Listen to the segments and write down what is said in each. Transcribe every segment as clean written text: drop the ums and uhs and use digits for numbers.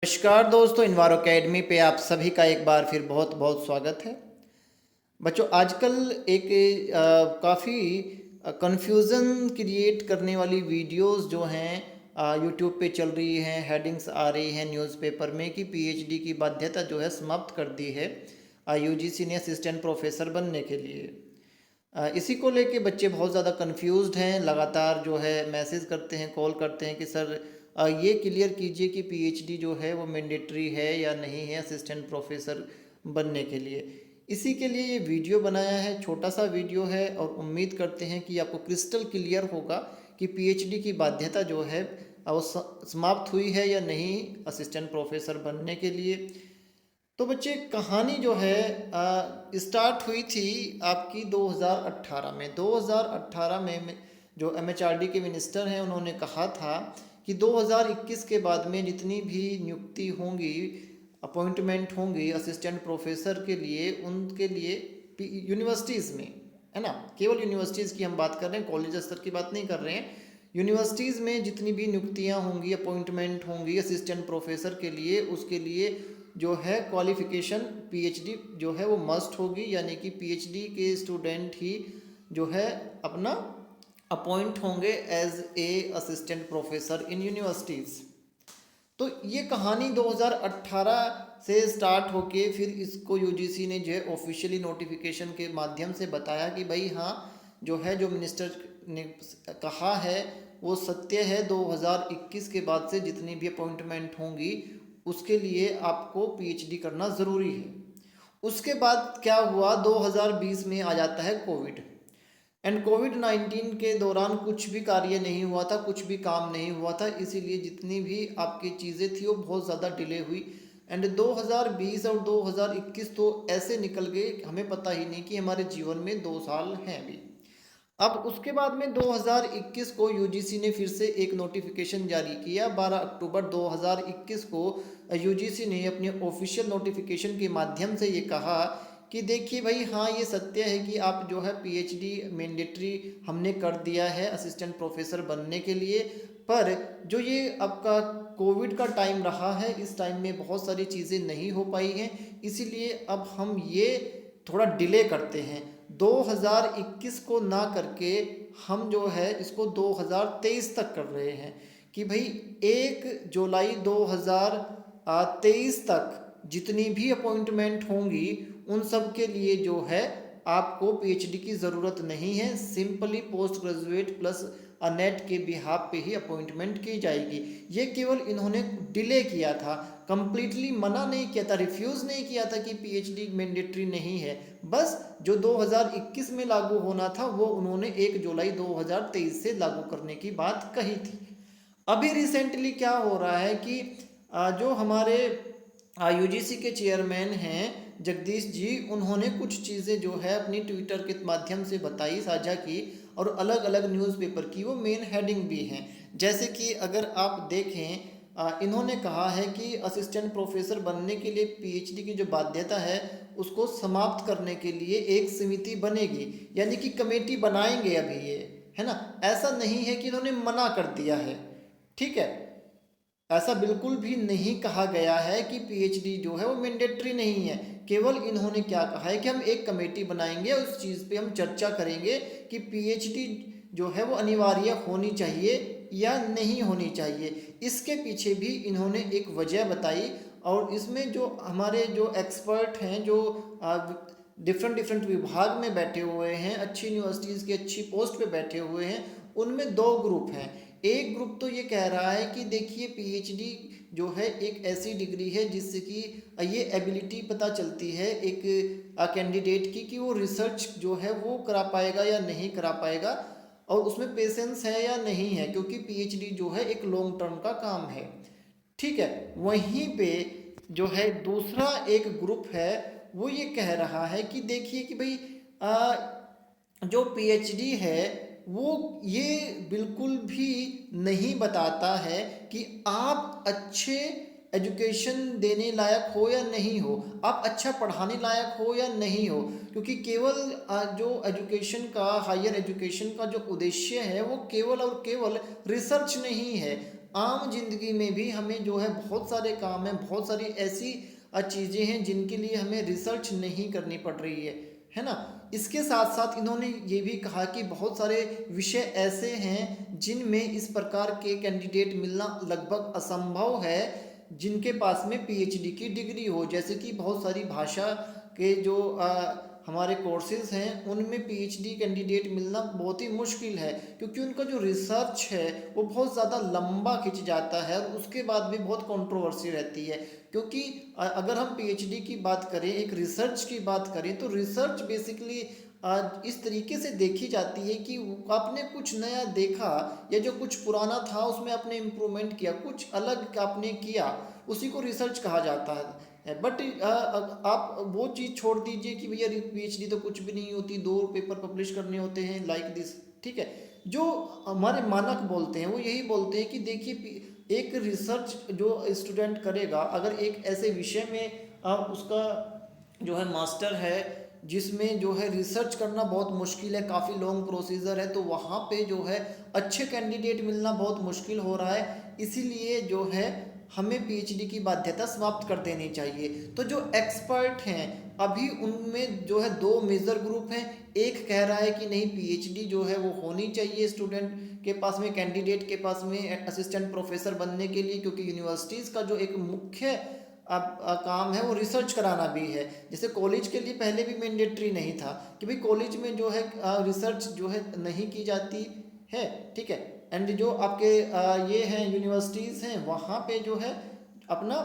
नमस्कार दोस्तों, इन्वारो अकेडमी पे आप सभी का एक बार फिर बहुत बहुत स्वागत है। बच्चों, आजकल एक काफ़ी कन्फ्यूज़न क्रिएट करने वाली वीडियोस जो हैं यूट्यूब पे चल रही हैं, हेडिंग्स आ रही हैं न्यूज़पेपर में कि पीएचडी की बाध्यता जो है समाप्त कर दी है यूजीसी ने असिस्टेंट प्रोफेसर बनने के लिए। इसी को लेके बच्चे बहुत ज़्यादा कंफ्यूज्ड हैं, लगातार जो है मैसेज करते हैं, कॉल करते हैं कि सर ये क्लियर कीजिए कि पीएचडी जो है वो मैंडेटरी है या नहीं है असिस्टेंट प्रोफेसर बनने के लिए। इसी के लिए ये वीडियो बनाया है, छोटा सा वीडियो है और उम्मीद करते हैं कि आपको क्रिस्टल क्लियर होगा कि पीएचडी की बाध्यता जो है वो समाप्त हुई है या नहीं असिस्टेंट प्रोफेसर बनने के लिए। तो बच्चे, कहानी जो है स्टार्ट हुई थी आपकी 2018 में। 2018 में जो एमएचआरडी के मिनिस्टर हैं उन्होंने कहा था कि 2021 के बाद में जितनी भी नियुक्ति होंगी, अपॉइंटमेंट होंगी असिस्टेंट प्रोफेसर के लिए, उनके लिए यूनिवर्सिटीज़ में, है ना, केवल यूनिवर्सिटीज़ की हम बात कर रहे हैं, कॉलेज स्तर की बात नहीं कर रहे हैं। यूनिवर्सिटीज़ में जितनी भी नियुक्तियां होंगी, अपॉइंटमेंट होंगी असिस्टेंट प्रोफेसर के लिए, उसके लिए जो है क्वालिफिकेशन पीएचडी जो है वो मस्ट होगी, यानी कि पीएचडी के स्टूडेंट ही जो है अपना अपॉइंट होंगे as a assistant professor in universities. तो ये कहानी 2018 से स्टार्ट होके फिर इसको यूजीसी ने जो है ऑफिशियली नोटिफिकेशन के माध्यम से बताया कि भाई हाँ, जो है जो मिनिस्टर ने कहा है वो सत्य है। 2021 के बाद से जितनी भी अपॉइंटमेंट होंगी उसके लिए आपको पीएचडी करना ज़रूरी है। उसके बाद क्या हुआ, 2020 में आ जाता है कोविड, एंड कोविड-19 के दौरान कुछ भी कार्य नहीं हुआ था, कुछ भी काम नहीं हुआ था, इसीलिए जितनी भी आपकी चीज़ें थी वो बहुत ज़्यादा डिले हुई। एंड 2020 और 2021 तो ऐसे निकल गए हमें पता ही नहीं कि हमारे जीवन में 2 साल हैं अभी। अब उसके बाद में 2021 को यूजीसी ने फिर से एक नोटिफिकेशन जारी किया। 12 अक्टूबर 2021 को यूजीसी ने अपने ऑफिशियल नोटिफिकेशन के माध्यम से ये कहा कि देखिए भाई हाँ, ये सत्य है कि आप जो है पीएचडी मैंडेटरी हमने कर दिया है असिस्टेंट प्रोफेसर बनने के लिए, पर जो ये आपका कोविड का टाइम रहा है, इस टाइम में बहुत सारी चीज़ें नहीं हो पाई हैं, इसीलिए अब हम ये थोड़ा डिले करते हैं। 2021 को ना करके हम जो है इसको 2023 तक कर रहे हैं कि भाई 1 जुलाई 2023 तक जितनी भी अपॉइंटमेंट होंगी उन सब के लिए जो है आपको पीएचडी की ज़रूरत नहीं है, simply post graduate plus net के बिहाफ पे ही अपॉइंटमेंट की जाएगी। ये केवल इन्होंने डिले किया था, कंप्लीटली मना नहीं किया था, रिफ्यूज़ नहीं किया था कि पीएचडी मैंडेटरी नहीं है। बस जो 2021 में लागू होना था वो उन्होंने 1 जुलाई 2023 से लागू करने की बात कही थी। अभी रिसेंटली क्या हो रहा है कि जो हमारे यूजीसी के चेयरमैन हैं जगदीश जी, उन्होंने कुछ चीज़ें जो है अपनी ट्विटर के माध्यम से बताई, साझा की, और अलग अलग न्यूज़पेपर की वो मेन हेडिंग भी हैं। जैसे कि अगर आप देखें, इन्होंने कहा है कि असिस्टेंट प्रोफेसर बनने के लिए पीएचडी की जो बाध्यता है उसको समाप्त करने के लिए एक समिति बनेगी, यानी कि कमेटी बनाएंगे अभी ये, है ना। ऐसा नहीं है कि इन्होंने मना कर दिया है, ठीक है, ऐसा बिल्कुल भी नहीं कहा गया है कि पीएचडी जो है वो मैंडेटरी नहीं है। केवल इन्होंने क्या कहा है कि हम एक कमेटी बनाएंगे और उस चीज़ पे हम चर्चा करेंगे कि पीएचडी जो है वो अनिवार्य होनी चाहिए या नहीं होनी चाहिए। इसके पीछे भी इन्होंने एक वजह बताई, और इसमें जो हमारे जो एक्सपर्ट हैं, जो डिफरेंट डिफरेंट विभाग में बैठे हुए हैं, अच्छी यूनिवर्सिटीज़ की अच्छी पोस्ट पे बैठे हुए हैं, उनमें 2 ग्रुप हैं। एक ग्रुप तो ये कह रहा है कि देखिए पीएचडी जो है एक ऐसी डिग्री है जिससे कि ये एबिलिटी पता चलती है एक कैंडिडेट की कि वो रिसर्च जो है वो करा पाएगा या नहीं करा पाएगा, और उसमें पेशेंस है या नहीं है, क्योंकि पीएचडी जो है एक लॉन्ग टर्म का काम है, ठीक है। वहीं पे जो है दूसरा एक ग्रुप है वो ये कह रहा है कि देखिए कि भाई जो पीएचडी है वो ये बिल्कुल भी नहीं बताता है कि आप अच्छे एजुकेशन देने लायक हो या नहीं हो, आप अच्छा पढ़ाने लायक हो या नहीं हो, क्योंकि केवल जो एजुकेशन का, हायर एजुकेशन का जो उद्देश्य है वो केवल और केवल रिसर्च नहीं है। आम जिंदगी में भी हमें जो है बहुत सारे काम हैं, बहुत सारी ऐसी चीज़ें हैं जिनके लिए हमें रिसर्च नहीं करनी पड़ रही है ना। इसके साथ साथ इन्होंने ये भी कहा कि बहुत सारे विषय ऐसे हैं जिनमें इस प्रकार के कैंडिडेट मिलना लगभग असंभव है जिनके पास में पीएचडी की डिग्री हो। जैसे कि बहुत सारी भाषा के जो हमारे कोर्सेज हैं उनमें पीएचडी कैंडिडेट मिलना बहुत ही मुश्किल है, क्योंकि उनका जो रिसर्च है वो बहुत ज़्यादा लंबा खिंच जाता है और उसके बाद भी बहुत कंट्रोवर्सी रहती है। क्योंकि अगर हम पीएचडी की बात करें, एक रिसर्च की बात करें, तो रिसर्च बेसिकली इस तरीके से देखी जाती है कि आपने कुछ नया देखा या जो कुछ पुराना था उसमें आपने इम्प्रूवमेंट किया, कुछ अलग आपने किया, उसी को रिसर्च कहा जाता है। बट आप वो चीज़ छोड़ दीजिए कि भैया पीएचडी तो कुछ भी नहीं होती, 2 पेपर पब्लिश करने होते हैं लाइक दिस, ठीक है। जो हमारे मानक बोलते हैं वो यही बोलते हैं कि देखिए एक रिसर्च जो स्टूडेंट करेगा, अगर एक ऐसे विषय में उसका जो है मास्टर है जिसमें जो है रिसर्च करना बहुत मुश्किल है, काफ़ी लॉन्ग प्रोसीजर है, तो वहाँ पे जो है अच्छे कैंडिडेट मिलना बहुत मुश्किल हो रहा है। इसीलिए जो है हमें पीएचडी की बाध्यता समाप्त कर देनी चाहिए। तो जो एक्सपर्ट हैं अभी उनमें जो है 2 मेजर ग्रुप हैं। एक कह रहा है कि नहीं, पीएचडी जो है वो होनी चाहिए स्टूडेंट के पास में, कैंडिडेट के पास में असिस्टेंट प्रोफेसर बनने के लिए, क्योंकि यूनिवर्सिटीज़ का जो एक मुख्य काम है वो रिसर्च कराना भी है। जैसे कॉलेज के लिए पहले भी मैंडेटरी नहीं था कि भाई कॉलेज में जो है रिसर्च जो है नहीं की जाती है, ठीक है। एंड जो आपके ये हैं यूनिवर्सिटीज़ हैं वहाँ पे जो है अपना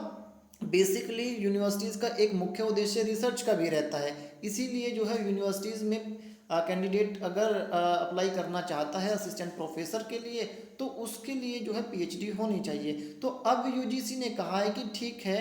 बेसिकली यूनिवर्सिटीज़ का एक मुख्य उद्देश्य रिसर्च का भी रहता है। इसीलिए जो है यूनिवर्सिटीज़ में कैंडिडेट अगर अप्लाई करना चाहता है असिस्टेंट प्रोफेसर के लिए तो उसके लिए जो है पीएचडी होनी चाहिए। तो अब यूजीसी ने कहा है कि ठीक है,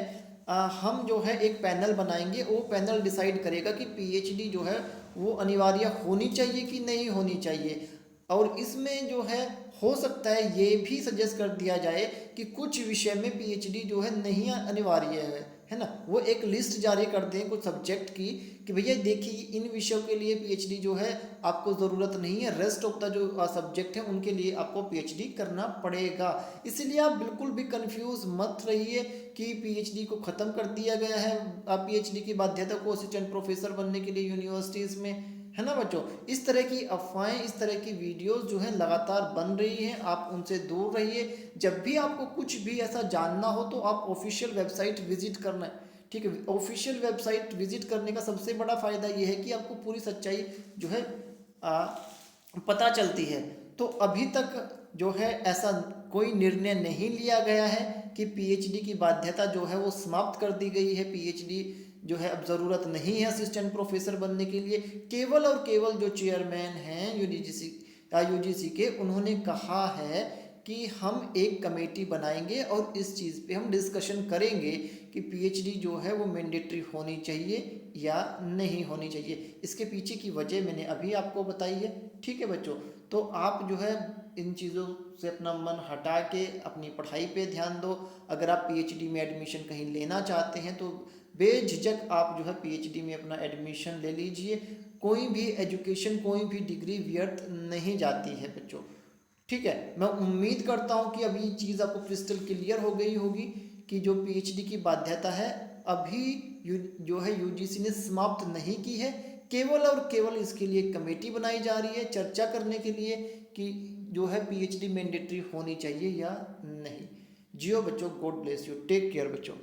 हम जो है एक पैनल बनाएंगे, वो पैनल डिसाइड करेगा कि पीएचडी जो है वो अनिवार्य होनी चाहिए कि नहीं होनी चाहिए। और इसमें जो है हो सकता है ये भी सजेस्ट कर दिया जाए कि कुछ विषय में पीएचडी जो है नहीं अनिवार्य है ना। वो एक लिस्ट जारी कर दें कुछ सब्जेक्ट की कि भैया देखिए इन विषयों के लिए पीएचडी जो है आपको ज़रूरत नहीं है, रेस्ट ऑफ द जो सब्जेक्ट है उनके लिए आपको पीएचडी करना पड़ेगा। इसलिए आप बिल्कुल भी कंफ्यूज मत रहिए कि पीएचडी को ख़त्म कर दिया गया है, आप पीएचडी की बाध्यता को असिस्टेंट प्रोफेसर बनने के लिए यूनिवर्सिटीज़ में, है ना बच्चों। इस तरह की अफवाहें, इस तरह की वीडियोस जो है लगातार बन रही हैं, आप उनसे दूर रहिए। जब भी आपको कुछ भी ऐसा जानना हो तो आप ऑफिशियल वेबसाइट विजिट करना है, ठीक है। ऑफिशियल वेबसाइट विजिट करने का सबसे बड़ा फ़ायदा ये है कि आपको पूरी सच्चाई जो है पता चलती है। तो अभी तक जो है ऐसा कोई निर्णय नहीं लिया गया है कि पीएचडी की बाध्यता जो है वो समाप्त कर दी गई है, पीएचडी जो है अब ज़रूरत नहीं है असिस्टेंट प्रोफेसर बनने के लिए। केवल और केवल जो चेयरमैन हैं यूजीसी के, उन्होंने कहा है कि हम एक कमेटी बनाएंगे और इस चीज़ पे हम डिस्कशन करेंगे कि पीएचडी जो है वो मैंडेटरी होनी चाहिए या नहीं होनी चाहिए। इसके पीछे की वजह मैंने अभी आपको बताई है, ठीक है बच्चों। तो आप जो है इन चीज़ों से अपना मन हटा के अपनी पढ़ाई पे ध्यान दो। अगर आप पीएचडी में एडमिशन कहीं लेना चाहते हैं तो बेझिझक आप जो है पीएचडी में अपना एडमिशन ले लीजिए। कोई भी एजुकेशन, कोई भी डिग्री व्यर्थ नहीं जाती है बच्चों, ठीक है। मैं उम्मीद करता हूँ कि अभी ये चीज़ आपको क्रिस्टल क्लियर हो गई होगी कि जो पीएचडी की बाध्यता है अभी जो है यूजीसी ने समाप्त नहीं की है। केवल और केवल इसके लिए कमेटी बनाई जा रही है चर्चा करने के लिए कि जो है पीएचडी मैंडेटरी होनी चाहिए या नहीं। जियो बच्चों, God bless you, take care बच्चों।